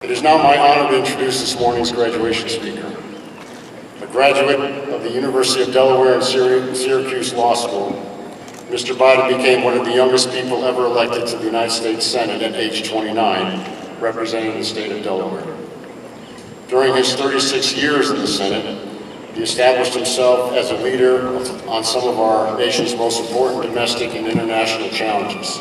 It is now my honor to introduce this morning's graduation speaker. A graduate of the University of Delaware and Syracuse Law School, Mr. Biden became one of the youngest people ever elected to the United States Senate at age 29, representing the state of Delaware. During his 36 years in the Senate, he established himself as a leader on some of our nation's most important domestic and international challenges,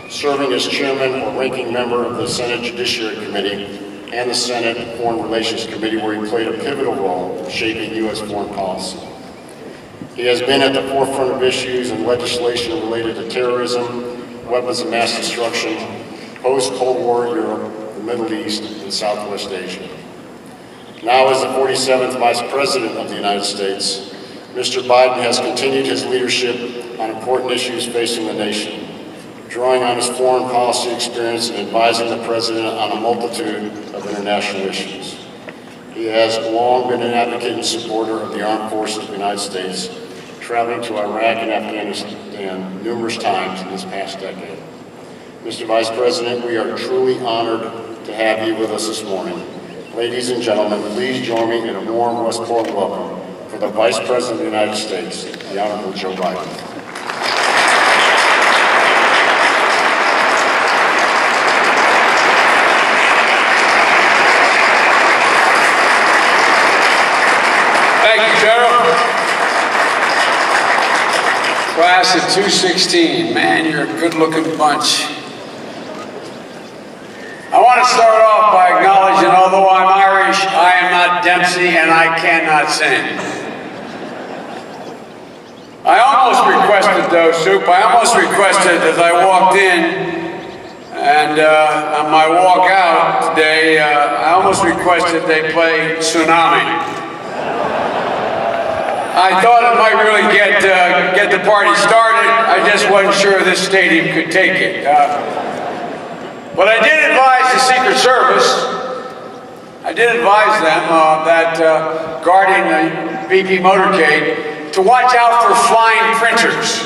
serving as chairman or ranking member of the Senate Judiciary Committee and the Senate Foreign Relations Committee, where he played a pivotal role in shaping U.S. foreign policy. He has been at the forefront of issues and legislation related to terrorism, weapons of mass destruction, post-Cold War Europe, the Middle East, and Southwest Asia. Now, as the 47th Vice President of the United States, Mr. Biden has continued his leadership on important issues facing the nation, drawing on his foreign policy experience and advising the President on a multitude of international issues. He has long been an advocate and supporter of the armed forces of the United States, traveling to Iraq and Afghanistan numerous times in this past decade. Mr. Vice President, we are truly honored to have you with us this morning. Ladies and gentlemen, please join me in a warm Westport welcome for the Vice President of the United States, the Honorable Joe Biden. Class of 216, man, you're a good-looking bunch. I want to start off by acknowledging, although I'm Irish, I am not Dempsey and I cannot sing. I almost requested, though, Soup, I almost requested as I walked in and on my walk out today, I almost requested they play Tsunami. I thought it might really get the party started. I just wasn't sure this stadium could take it. But I did advise the Secret Service, I did advise them that guarding the BP motorcade to watch out for flying printers.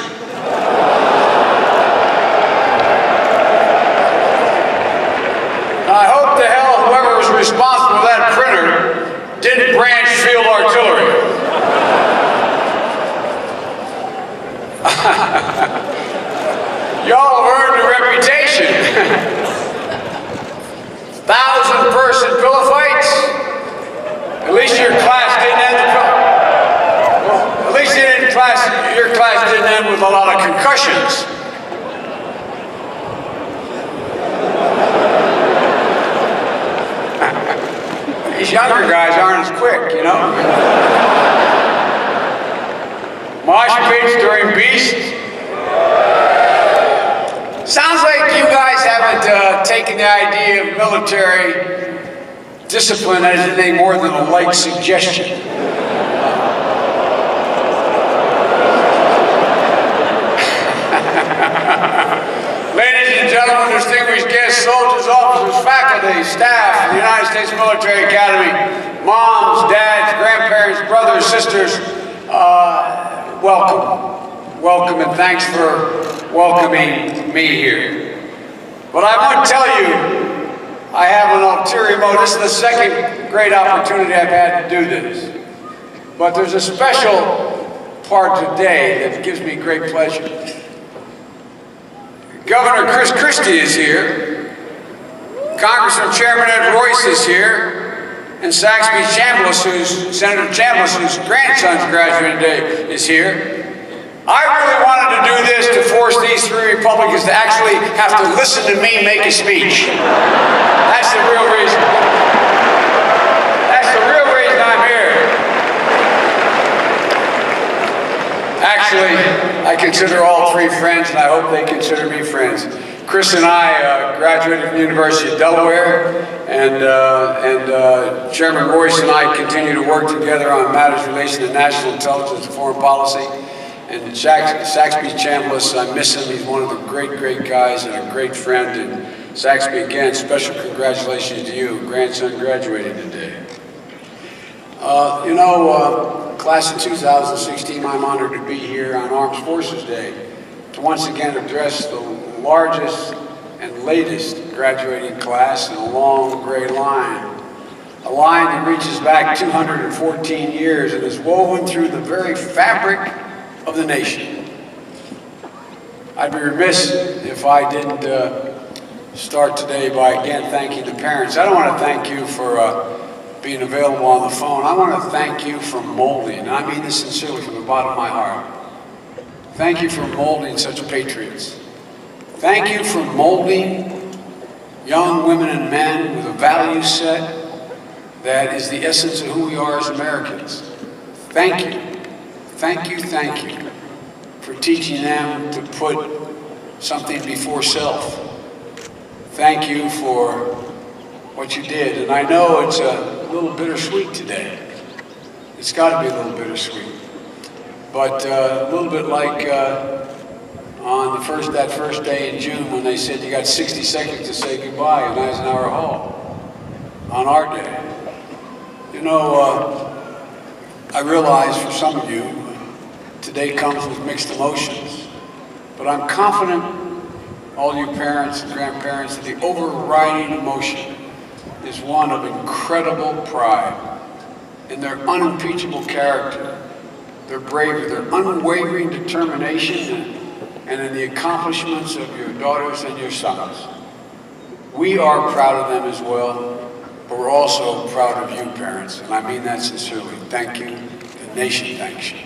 I hope to hell whoever was responsible for that printer didn't branch field artillery. Y'all have earned a reputation. 1,000-person pillow fights. At least your class didn't end at least your class didn't end with a lot of concussions. These younger guys aren't as quick, you know. Mosh pits during Beast. Sounds like you guys haven't taken the idea of military discipline as anything more than a light suggestion. Ladies and gentlemen, distinguished guests, soldiers, officers, faculty, staff of the United States Military Academy, moms, dads, grandparents, brothers, sisters, welcome. Welcome, and thanks for welcoming me here. But I want to tell you, I have an ulterior motive. This is the second great opportunity I've had to do this. But there's a special part today that gives me great pleasure. Governor Chris Christie is here. Congressman Chairman Ed Royce is here. And Saxby Chambliss, Senator Chambliss, whose grandson's graduating today, is here. I really wanted to do this to force these three Republicans to actually have to listen to me make a speech. That's the real reason. That's the real reason I'm here. Actually, I consider all three friends, and I hope they consider me friends. Chris and I graduated from the University of Delaware, and Chairman Royce and I continue to work together on matters related to national intelligence and foreign policy. And Saxby Chambliss, I miss him. He's one of the great guys and a great friend. And Saxby, again, special congratulations to you. Grandson graduated today. You know, class of 2016, I'm honored to be here on Armed Forces Day to once again address the largest and latest graduating class in a long gray line. A line that reaches back 214 years and is woven through the very fabric of the nation. I'd be remiss if I didn't start today by again thanking the parents. I don't want to thank you for being available on the phone. I want to thank you for molding, and I mean this sincerely from the bottom of my heart. Thank you for molding such patriots. Thank you for molding young women and men with a value set that is the essence of who we are as Americans. Thank you, thank you, thank you for teaching them to put something before self. Thank you for what you did. And I know it's a little bittersweet today. It's got to be a little bittersweet. But a little bit like on that first day in June when they said you got 60 seconds to say goodbye in Eisenhower Hall on our day. You know, I realize for some of you, today comes with mixed emotions, but I'm confident, all you parents and grandparents, that the overriding emotion is one of incredible pride in their unimpeachable character, their bravery, their unwavering determination, and in the accomplishments of your daughters and your sons. We are proud of them as well. But we're also proud of you, parents, and I mean that sincerely. Thank you. The nation thanks you.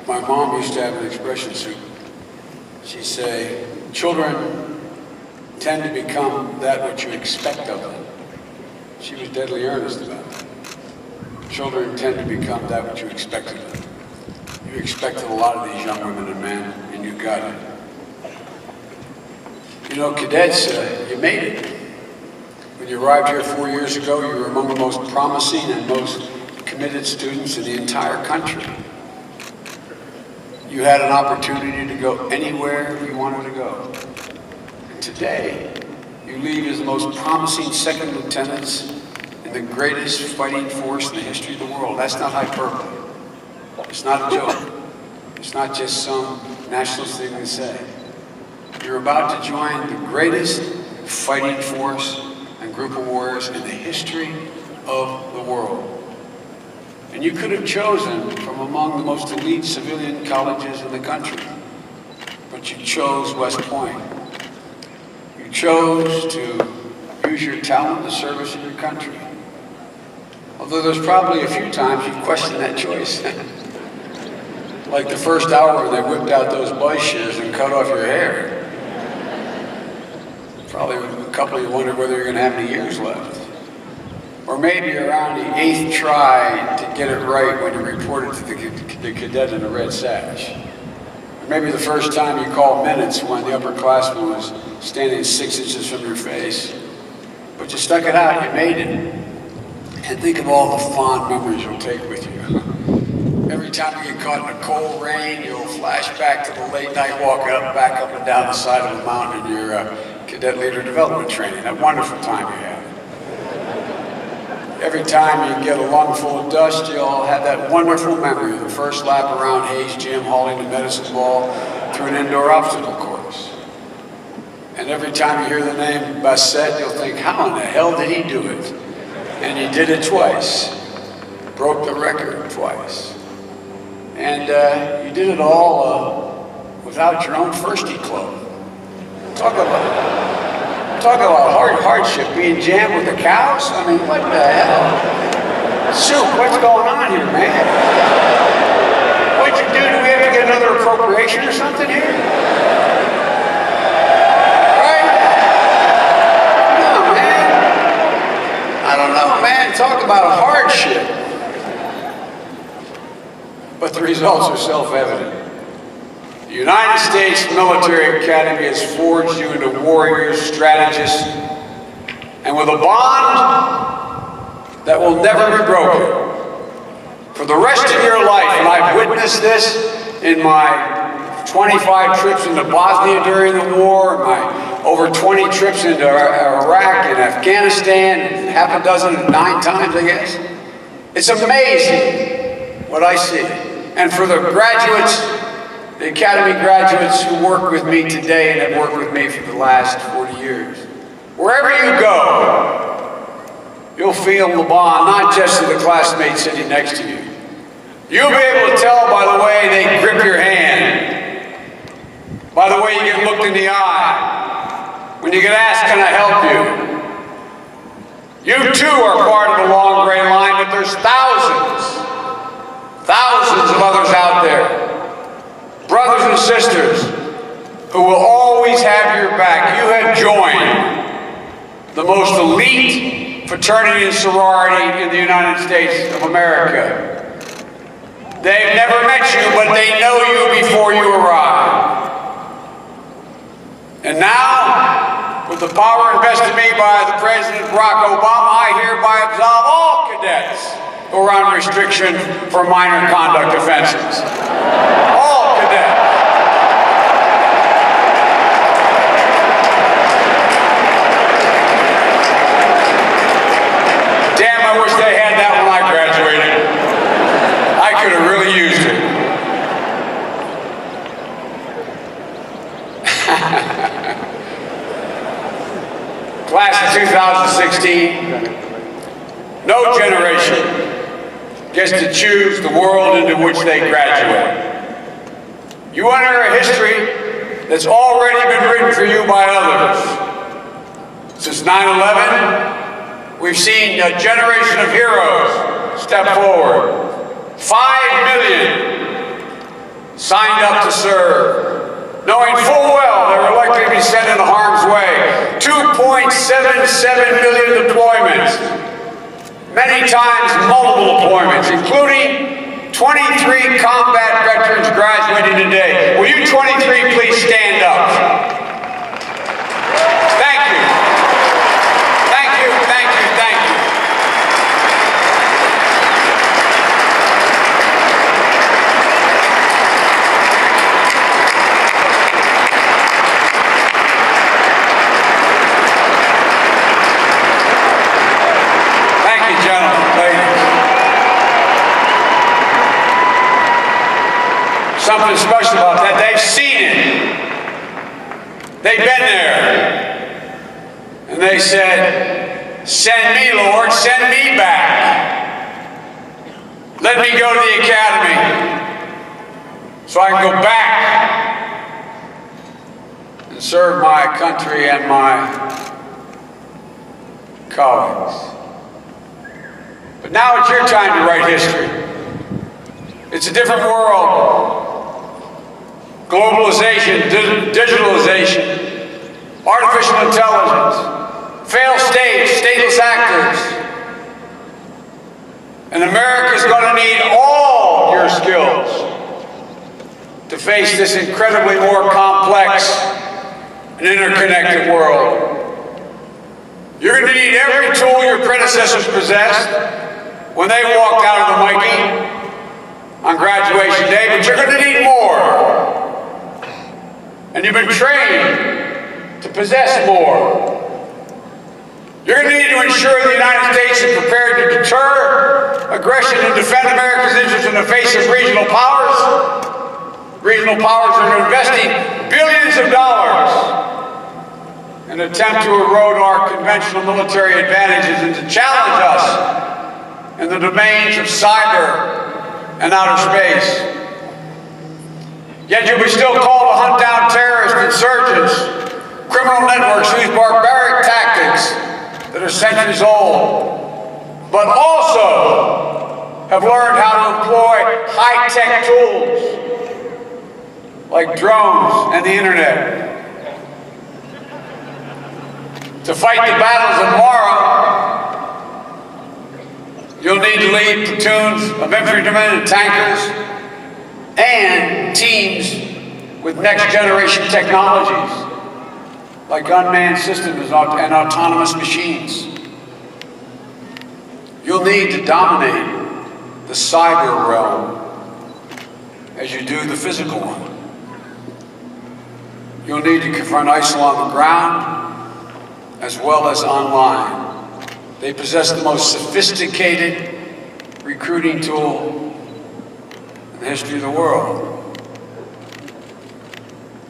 My mom used to have an expression, she'd say, children tend to become that which you expect of them. She was deadly earnest about it. Children tend to become that which you expected of them. You expected a lot of these young women and men, and you got it. You know, cadets, you made it. When you arrived here 4 years ago, you were among the most promising and most committed students in the entire country. You had an opportunity to go anywhere you wanted to go. And today, you leave as the most promising second lieutenants in the greatest fighting force in the history of the world. That's not hyperbole. It's not a joke. It's not just some nationalist thing to say. You're about to join the greatest fighting force and group of warriors in the history of the world. And you could have chosen from among the most elite civilian colleges in the country, but you chose West Point. You chose to use your talent in the service of your country. Although there's probably a few times you questioned that choice. Like the first hour when they whipped out those buzz shears and cut off your hair. Probably a couple of you wondered whether you're going to have any years left. Or maybe around the 8th try to get it right when you reported to the cadet in the red sash. Or maybe the first time you called minutes when the upperclassman was standing 6 inches from your face. But you stuck it out, you made it. And think of all the fond memories you'll take with you. Every time you get caught in a cold rain, you'll flash back to the late night walk back up and down the side of the mountain in your cadet leader development training, that wonderful time you had. Every time you get a lung full of dust, you'll have that wonderful memory of the first lap around Hayes Gym hauling the medicine ball through an indoor obstacle course. And every time you hear the name Bassett, you'll think, how in the hell did he do it? And he did it twice. Broke the record twice. And you did it all without your own firstie club. Talk about hardship, being jammed with the cows. I mean, what the hell? Soup, what's going on here, man? What'd you do? Do we have to get another appropriation or something here? Right? No, man. I don't know, man. Talk about hardship. But the results are self-evident. The United States Military Academy has forged you into warriors, strategists, and with a bond that will never be broken. For the rest of your life, and I've witnessed this in my 25 trips into Bosnia during the war, my over 20 trips into Iraq and Afghanistan, half a dozen, 9 times, I guess. It's amazing what I see. And for the graduates, the Academy graduates who work with me today and have worked with me for the last 40 years, wherever you go, you'll feel the bond, not just to the classmates sitting next to you. You'll be able to tell by the way they grip your hand, by the way you get looked in the eye, when you get asked, can I help you? You too are part of the long gray line, but there's thousands of others out there, brothers and sisters, who will always have your back. You have joined the most elite fraternity and sorority in the United States of America. They've never met you, but they know you before you arrive. And now, with the power invested in me by the President Barack Obama, I hereby absolve all cadets who are on restriction for minor conduct offenses. All cadets. Damn, I wish they had that when I graduated. I could have really used it. Class of 2016, no generation gets to choose the world into which they graduate. You enter a history that's already been written for you by others. Since 9/11, we've seen a generation of heroes step forward. 5 million signed up to serve, knowing full well they were likely to be sent into harm's way. 2.77 million deployments, many times multiple deployments, including 23 combat veterans graduating today. Will you 23 please stand up? Thank you. Thank you, thank you, thank you. Something special about that. They've seen it. They've been there. And they said, send me, Lord, send me back. Let me go to the academy so I can go back and serve my country and my colleagues. But now it's your time to write history. It's a different world. Globalization, digitalization, artificial intelligence, failed states, stateless actors. And America's going to need all your skills to face this incredibly more complex and interconnected world. You're going to need every tool your predecessors possessed when they walked out of the Mikey on graduation day, but you're going to need more. And you've been trained to possess more. You're going to need to ensure the United States is prepared to deter aggression and defend America's interests in the face of regional powers. Regional powers are investing billions of dollars in an attempt to erode our conventional military advantages and to challenge us in the domains of cyber and outer space. Yet you'll be still called to hunt down terrorists, insurgents, criminal networks whose barbaric tactics that are centuries old, but also have learned how to employ high-tech tools like drones and the internet. To fight the battles of tomorrow, you'll need to lead platoons of infantrymen and tankers and teams with next-generation technologies like unmanned systems and autonomous machines. You'll need to dominate the cyber realm as you do the physical one. You'll need to confront ISIL on the ground as well as online. They possess the most sophisticated recruiting tool in the history of the world.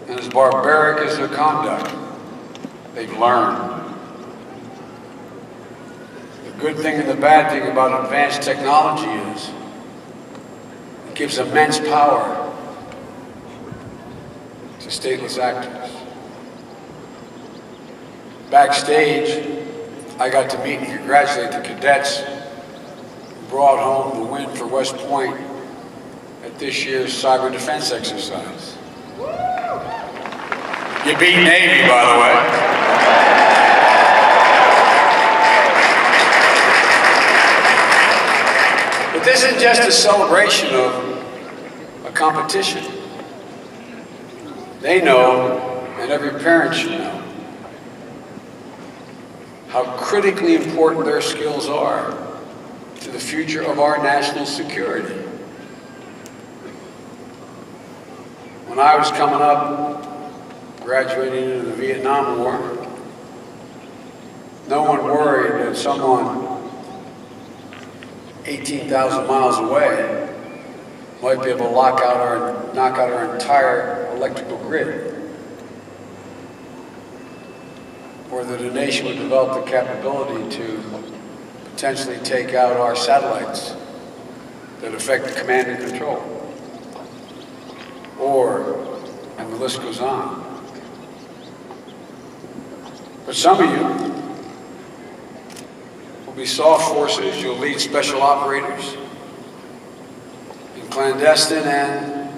And as barbaric as their conduct, they've learned. The good thing and the bad thing about advanced technology is it gives immense power to stateless actors. Backstage, I got to meet and congratulate the cadets who brought home the win for West Point at this year's cyber defense exercise. You beat Navy, by the way. But this isn't just a celebration of a competition. They know, and every parent should know, how critically important their skills are to the future of our national security. When I was coming up, graduating into the Vietnam War, no one worried that someone 18,000 miles away might be able to knock out our entire electrical grid, or that a nation would develop the capability to potentially take out our satellites that affect the command and control, and the list goes on. But some of you will be soft forces, you'll lead special operators in clandestine and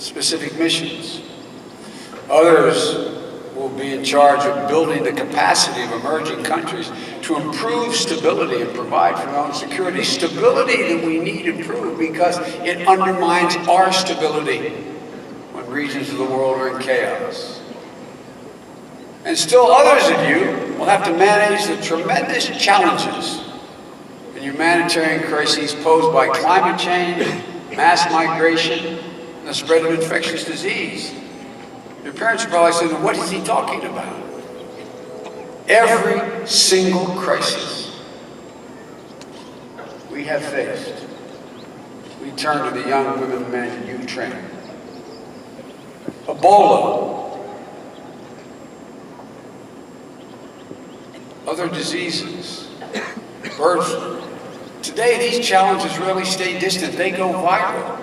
specific missions. Others will be in charge of building the capacity of emerging countries to improve stability and provide for their own security. Stability that we need improved because it undermines our stability when regions of the world are in chaos. And still others of you will have to manage the tremendous challenges and humanitarian crises posed by climate change, mass migration, and the spread of infectious disease. Your parents are probably saying, what is he talking about? Every single crisis we have faced, we turn to the young women and men you've trained. Ebola, other diseases, bird flu. Today, these challenges really stay distant. They go viral.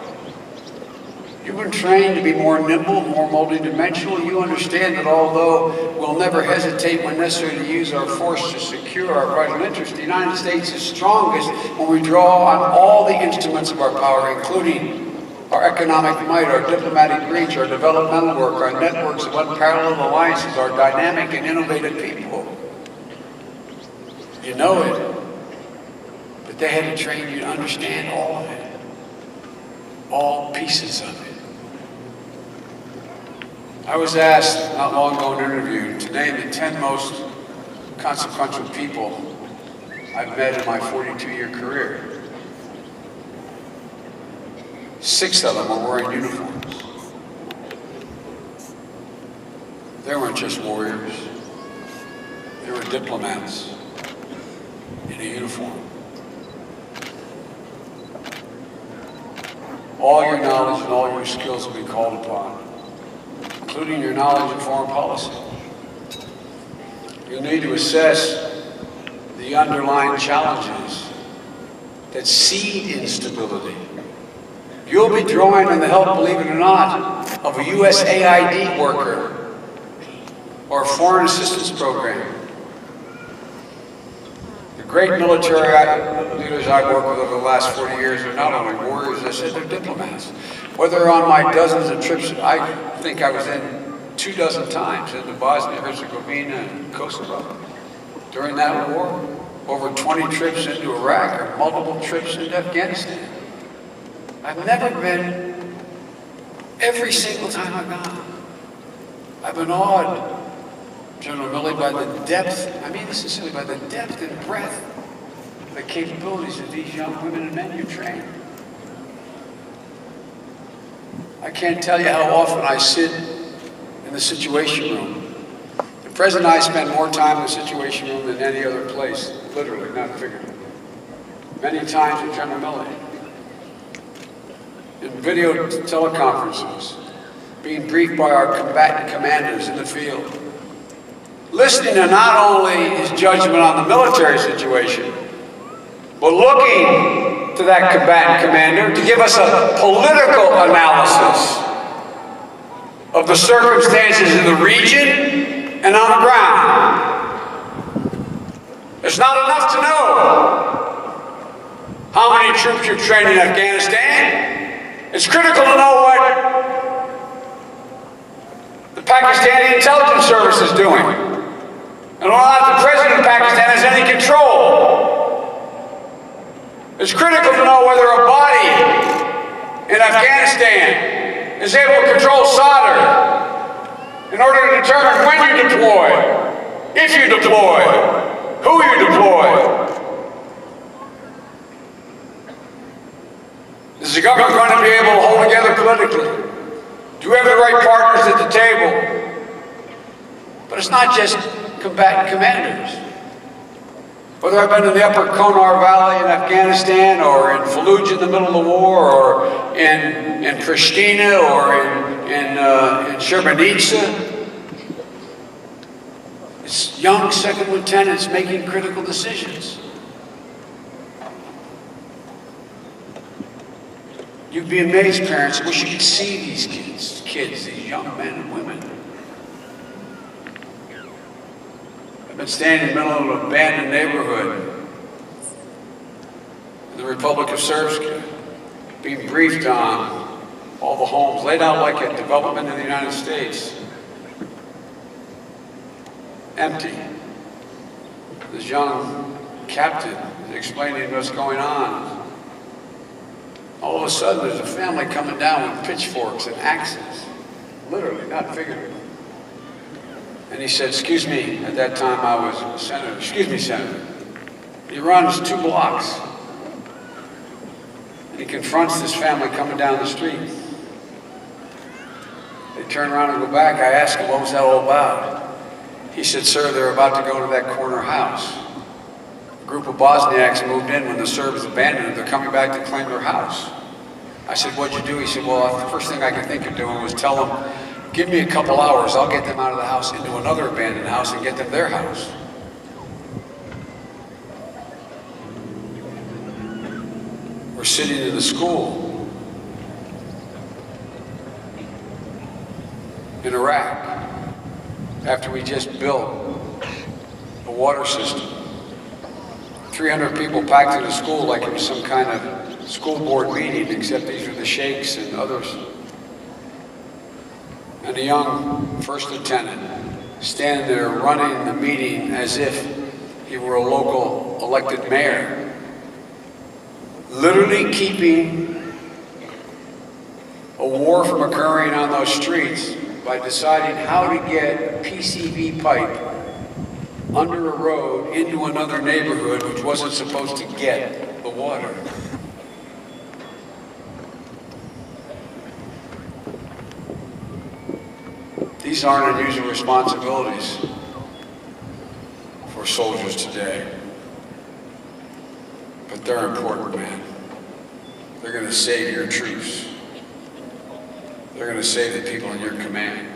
You've been trained to be more nimble, more multidimensional. You understand that although we'll never hesitate when necessary to use our force to secure our vital interests, the United States is strongest when we draw on all the instruments of our power, including our economic might, our diplomatic reach, our developmental work, our networks of unparalleled alliances, our dynamic and innovative people. You know it, but they had to train you to understand all of it, all pieces of it. I was asked not long ago in an interview to name the 10 most consequential people I've met in my 42-year career. 6 of them were wearing uniforms. They weren't just warriors. They were diplomats in a uniform. All your knowledge and all your skills will be called upon, including your knowledge of foreign policy. You'll need to assess the underlying challenges that seed instability. You'll be drawing on the help, believe it or not, of a USAID worker or a foreign assistance program. The great military leaders I've worked with over the last 40 years are not only warriors, I said they're diplomats. Whether on my dozens of trips, I think I was in 24 times into Bosnia, Herzegovina, and Kosovo. During that war, over 20 trips into Iraq, or multiple trips into Afghanistan. I've never been, every single time I've gone, I've been awed, General Milley, by the depth, I mean this sincerely, by the depth and breadth of the capabilities of these young women and men you train. I can't tell you how often I sit in the Situation Room. The President and I spend more time in the Situation Room than any other place, literally, not figuratively. Many times with General Milley. In video teleconferences, being briefed by our combatant commanders in the field. Listening to not only his judgment on the military situation, but looking to that combatant commander to give us a political analysis of the circumstances in the region and on the ground. It's not enough to know how many troops you're training in Afghanistan. It's critical to know what the Pakistani intelligence service is doing. And whether or not the President of Pakistan has any control. It's critical to know whether a body in Afghanistan is able to control solder in order to determine when you deploy, if you deploy, who you deploy. Is the government going to be able to hold together politically? Do we have the right partners at the table? But it's not just combatant commanders. Whether I've been in the upper Konar Valley in Afghanistan, or in Fallujah in the middle of the war, or in Pristina, or in Srebrenica, it's young second lieutenants making critical decisions. You'd be amazed, parents. I wish you could see these kids, these young men and women. I've been standing in the middle of an abandoned neighborhood in the Republic of Srpska, being briefed on all the homes, laid out like a development in the United States. Empty. This young captain is explaining what's going on. All of a sudden, there's a family coming down with pitchforks and axes. Literally, not figuratively. And he said, excuse me, at that time I was a senator. Excuse me, Senator. He runs 2 blocks. And he confronts this family coming down the street. They turn around and go back. I asked him, what was that all about? He said, sir, they're about to go to that corner house. A group of Bosniaks moved in when the Serbs abandoned it. They're coming back to claim their house. I said, what'd you do? He said, well, the first thing I could think of doing was tell them, give me a couple hours, I'll get them out of the house into another abandoned house and get them their house. We're sitting in the school in Iraq after we just built a water system. 300 people packed in the school like it was some kind of school board meeting, except these were the sheikhs and others. And a young first lieutenant standing there running the meeting as if he were a local elected mayor, literally keeping a war from occurring on those streets by deciding how to get a PCV pipe under a road into another neighborhood which wasn't supposed to get the water. These aren't unusual responsibilities for soldiers today, but they're important, man. They're going to save your troops. They're going to save the people in your command.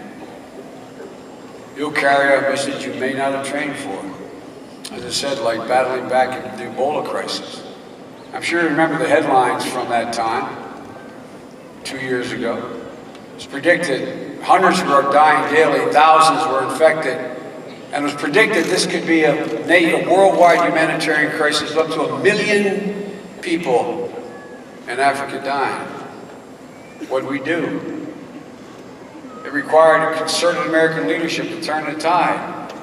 You'll carry out missions you may not have trained for. As I said, like battling back in the Ebola crisis. I'm sure you remember the headlines from that time, 2 years ago. It's predicted hundreds were dying daily, thousands were infected, and it was predicted this could be a worldwide humanitarian crisis, up to 1 million people in Africa dying. What did we do? It required a concerted American leadership to turn the tide.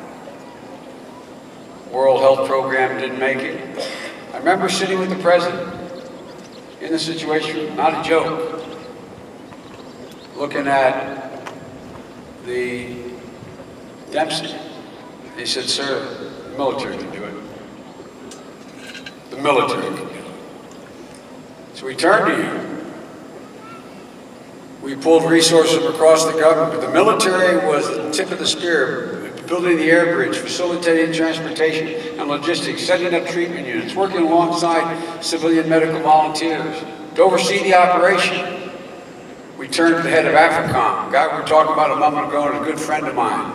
World Health Program didn't make it. I remember sitting with the President in the Situation Room, not a joke, looking at the Dempsey. He said, sir, the military can do it. The military can do it. So we turned to you. We pulled resources from across the government, but the military was the tip of the spear, building the air bridge, facilitating transportation and logistics, setting up treatment units, working alongside civilian medical volunteers to oversee the operation. We turned to the head of AFRICOM, a guy we were talking about a moment ago, and a good friend of mine,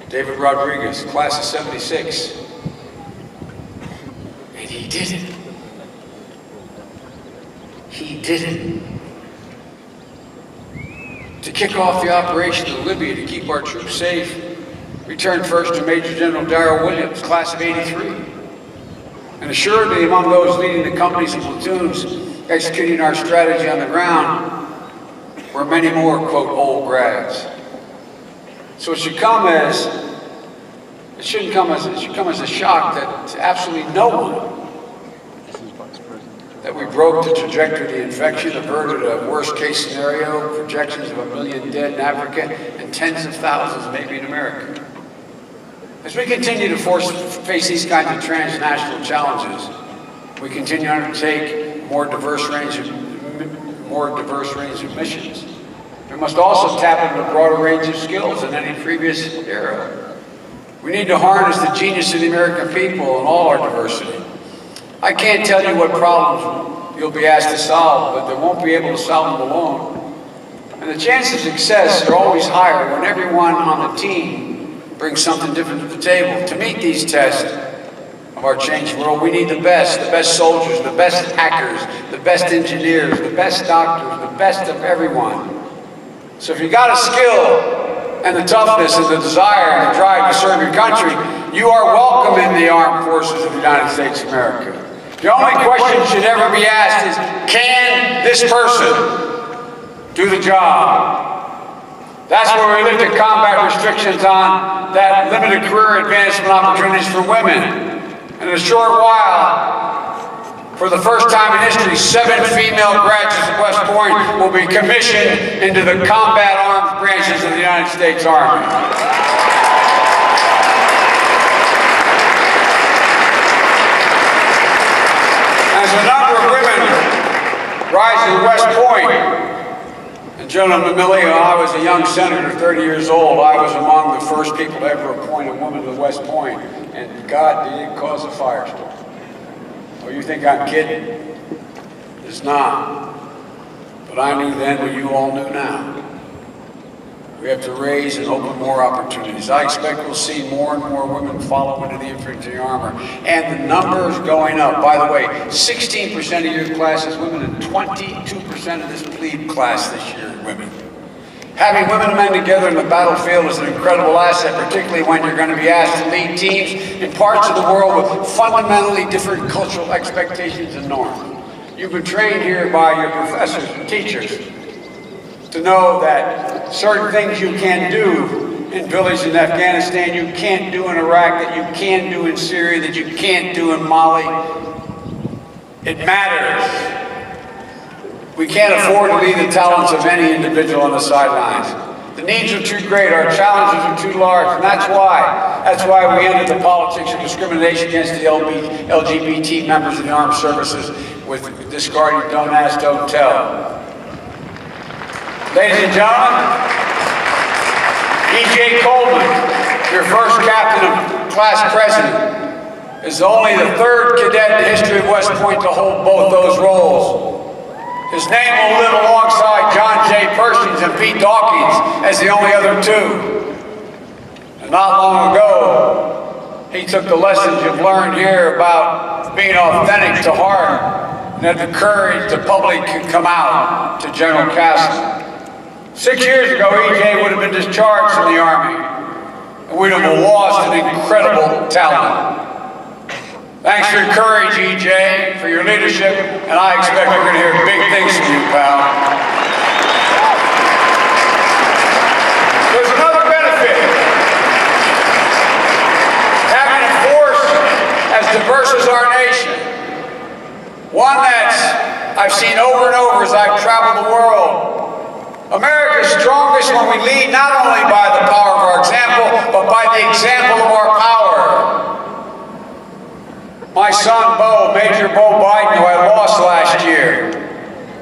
David Rodriguez, class of '76. And he did it. He did it. To kick off the operation in Libya to keep our troops safe, returned first to Major General Darrell Williams, class of '83. And assuredly among those leading the companies and platoons executing our strategy on the ground were many more, quote, old grads. So it should come as a shock that to absolutely no one that we broke the trajectory of the infection, averted a worst-case scenario, projections of 1 million dead in Africa, and tens of thousands maybe in America. As we continue to face these kinds of transnational challenges, we continue to undertake a more diverse range of missions. We must also tap into a broader range of skills than any previous era. We need to harness the genius of the American people and all our diversity. I can't tell you what problems you'll be asked to solve, but they won't be able to solve them alone. And the chances of success are always higher when everyone on the team brings something different to the table. To meet these tests of our changed world, we need the best soldiers, the best hackers, the best engineers, the best doctors, the best of everyone. So if you got a skill and the toughness and the desire and the drive to serve your country, you are welcome in the armed forces of the United States of America. The only question that should ever be asked is, can this person do the job? That's where we looked at combat restrictions on that limited career advancement opportunities for women. And in a short while, for the first time in history, 7 female graduates of West Point will be commissioned into the combat arms branches of the United States Army. As the number of women rise to West Point, and General Mamili, when I was a young senator, 30 years old, I was among the first people to ever appoint a woman to West Point, and God, did it cause a firestorm. Oh, you think I'm kidding? It's not. But I knew then what you all knew now. We have to raise and open more opportunities. I expect we'll see more and more women follow into the infantry armor. And the numbers going up. By the way, 16% of your class is women and 22% of this plebe class this year is women. Having women and men together in the battlefield is an incredible asset, particularly when you're going to be asked to lead teams in parts of the world with fundamentally different cultural expectations and norms. You've been trained here by your professors and teachers to know that certain things you can do in villages in Afghanistan, you can't do in Iraq, that you can do in Syria, that you can't do in Mali. It matters. We can't afford to leave the talents of any individual on the sidelines. The needs are too great, our challenges are too large, and that's why we ended the politics of discrimination against the LGBT members of the armed services with discarding Don't Ask, Don't Tell. Ladies and gentlemen, E.J. Coleman, your first captain of class president, is only the 3rd cadet in the history of West Point to hold both those roles. His name will live alongside John J. Pershing's and Pete Dawkins as the only other 2. And not long ago, he took the lessons you've learned here about being authentic to heart and had the courage to publicly come out to General Castle. 6 years ago, E.J. would have been discharged from the Army, and we'd have lost an incredible talent. Thanks for your courage, E.J., for your leadership, and I expect we're going to hear big things from you, pal. There's another benefit. Having a force as diverse as our nation, one that I've seen over and over as I've traveled the world. America is strongest when we lead not only by the power of our example, but by the example of our power. My son, Major Bo Biden, who I lost last year,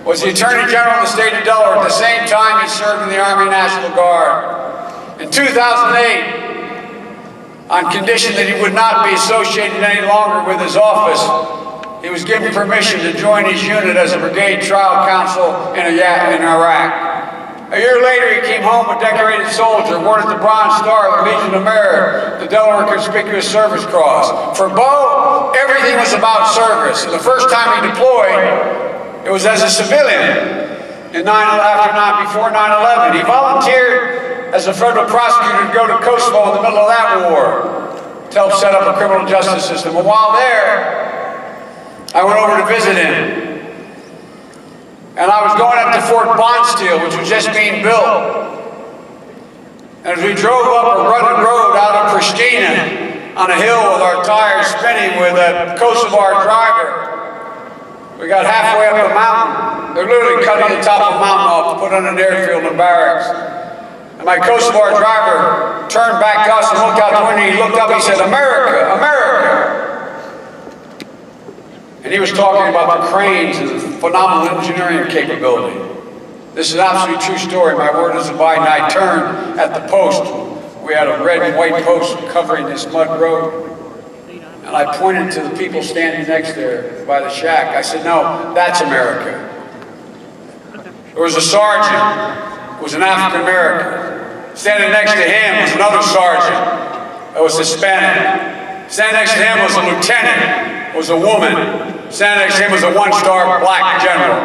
was the Attorney General of the state of Delaware. At the same time, he served in the Army National Guard. In 2008, on condition that he would not be associated any longer with his office, he was given permission to join his unit as a brigade trial counsel in Iraq. A year later, he came home a decorated soldier, awarded the Bronze Star of the Legion of Merit, the Delaware Conspicuous Service Cross. For Bo, everything was about service. And the first time he deployed, it was as a civilian before 9/11. He volunteered as a federal prosecutor to go to Kosovo in the middle of that war to help set up a criminal justice system. And while there, I went over to visit him. And I was going up to Fort Bonsteel, which was just being built. And as we drove up a rugged road out of Pristina on a hill with our tires spinning with a Kosovar driver, we got halfway up the mountain. They're literally cutting the top of the mountain off to put on an airfield and barracks. And my Kosovar driver turned back to us and looked out the window. He looked up and he said, "America, America." And he was talking about the cranes and the phenomenal engineering capability. This is an absolutely true story. My word is abide. And I turned at the post. We had a red and white post covering this mud road. And I pointed to the people standing next there by the shack. I said, "No, that's America." There was a sergeant who was an African American. Standing next to him was another sergeant that was Hispanic. Standing next to him was a lieutenant, was a woman. Standing next to him was a one-star black general.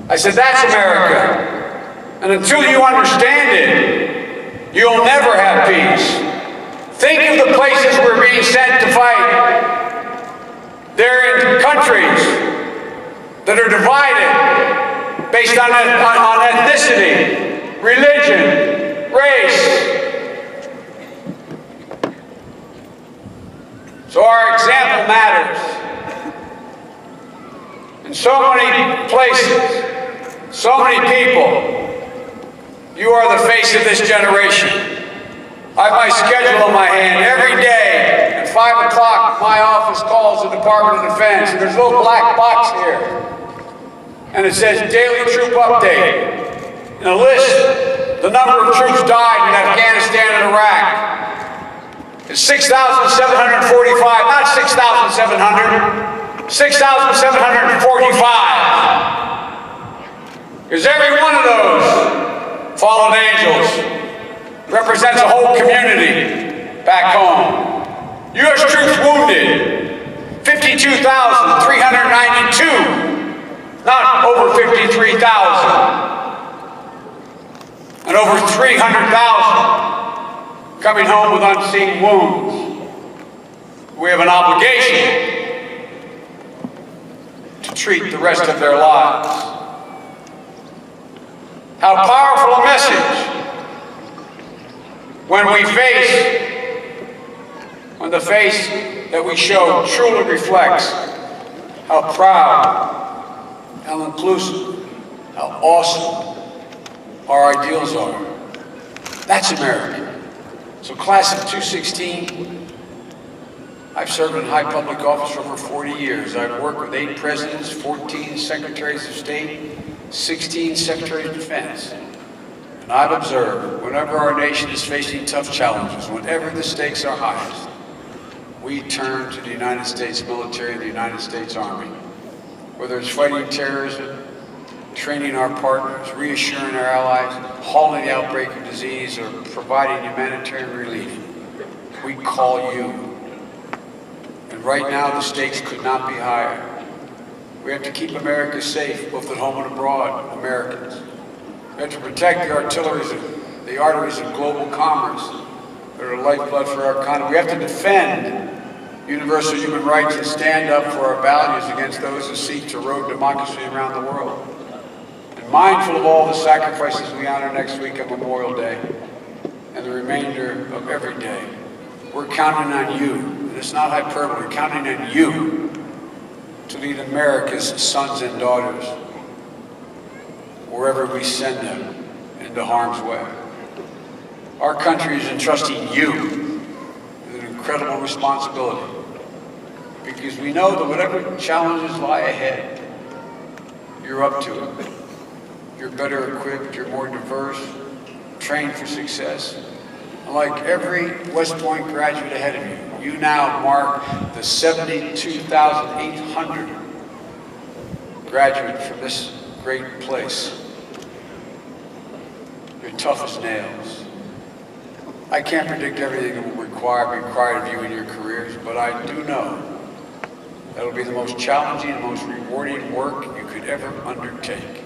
I said, "That's America." And until you understand it, you'll never have peace. Think of the places we're being sent to fight. They're in countries that are divided based on ethnicity, religion, race. So our example matters. In so many places, so many people, you are the face of this generation. I have my schedule in my hand every day. At 5 o'clock, my office calls the Department of Defense, and there's a little black box here. And it says Daily Troop Update. And a list, the number of troops died in Afghanistan and Iraq. It's 6,745, not 6,700. 6,745. Because every one of those fallen angels represents a whole community back home. U.S. troops wounded, 52,392, not over 53,000. And over 300,000 coming home with unseen wounds. We have an obligation to treat the rest of their lives. How powerful a message when the face that we show truly reflects how proud, how inclusive, how awesome our ideals are. That's America. So class of 216, I've served in high public office for over 40 years. I've worked with 8 presidents, 14 secretaries of state, 16 secretaries of defense. And I've observed whenever our nation is facing tough challenges, whenever the stakes are highest, we turn to the United States military and the United States Army. Whether it's fighting terrorism, training our partners, reassuring our allies, halting the outbreak of disease, or providing humanitarian relief, we call you. And right now, the stakes could not be higher. We have to keep America safe, both at home and abroad, Americans. We have to protect the arteries of global commerce that are the lifeblood for our economy. We have to defend universal human rights and stand up for our values against those who seek to erode democracy around the world. And mindful of all the sacrifices we honor next week on Memorial Day and the remainder of every day, we're counting on you. And it's not hyperbole, we're counting on you to lead America's sons and daughters wherever we send them into harm's way. Our country is entrusting you with an incredible responsibility, because we know that whatever challenges lie ahead, you're up to it. You're better equipped, you're more diverse, trained for success. Like every West Point graduate ahead of you, you now mark the 72,800 graduate from this great place. You're tough as nails. I can't predict everything that will be required of you in your careers, but I do know that'll be the most challenging and most rewarding work you could ever undertake.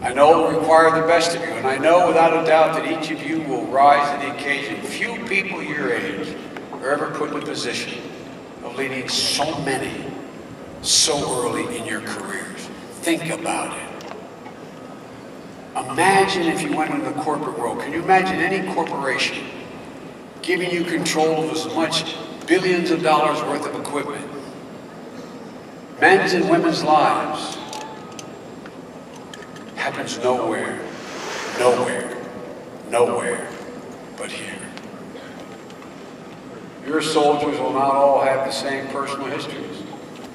I know it will require the best of you, and I know without a doubt that each of you will rise to the occasion. Few people your age are ever put in a position of leading so many so early in your careers. Think about it. Imagine if you went into the corporate world. Can you imagine any corporation giving you control of as much billions of dollars worth of equipment? Men's and women's lives. Happens nowhere but here. Your soldiers will not all have the same personal histories,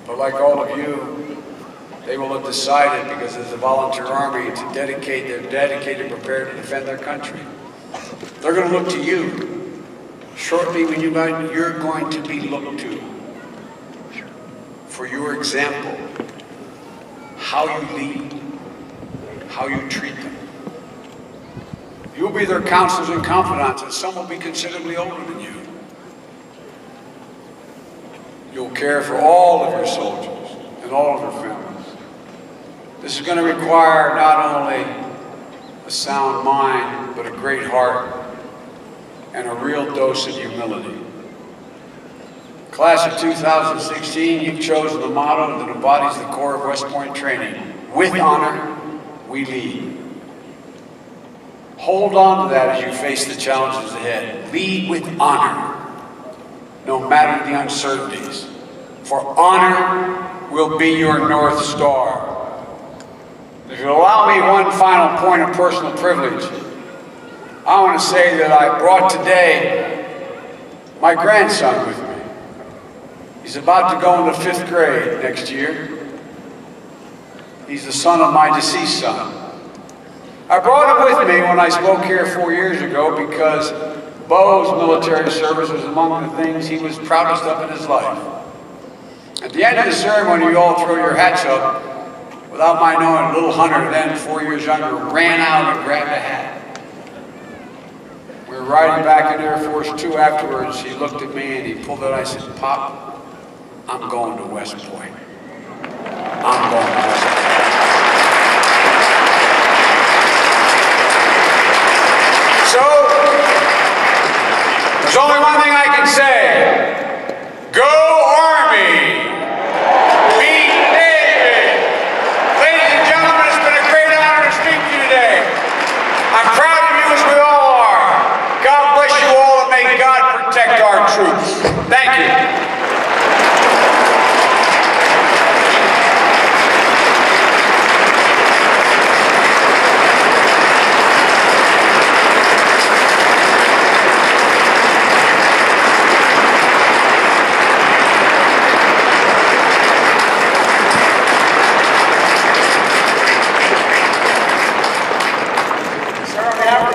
but like all of you, they will have decided, because as a volunteer army, they're dedicated, prepared to defend their country. They're going to look to you. Shortly, when you're going to be looked to for your example, how you lead, how you treat them. You'll be their counselors and confidants, and some will be considerably older than you. You'll care for all of your soldiers and all of their families. This is going to require not only a sound mind, but a great heart and a real dose of humility. Class of 2016, you've chosen the motto that embodies the core of West Point training. With honor, we lead. Hold on to that as you face the challenges ahead. Lead with honor, no matter the uncertainties. For honor will be your North Star. If you'll allow me one final point of personal privilege, I want to say that I brought today my grandson with me. He's about to go into 5th grade next year. He's the son of my deceased son. I brought him with me when I spoke here 4 years ago because Bo's military service was among the things he was proudest of in his life. At the end of the ceremony, you all throw your hats up. Without my knowing, little Hunter, then 4 years younger, ran out and grabbed a hat. We were riding back in Air Force 2 afterwards. He looked at me and he pulled it. I said, "Pop, I'm going to West Point. I'm going to West Point." So, there's only one thing I can say. Go Army! Beat David! Ladies and gentlemen, it's been a great honor to speak to you today. I'm proud of you as we all are. God bless you all and may God protect our troops. Thank you.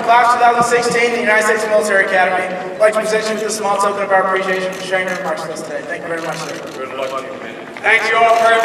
Class 2016, the United States Military Academy. I'd like to present you with a small token of our appreciation for sharing your remarks with us today. Thank you very much, sir. Good luck to you, man. Thank you all very much.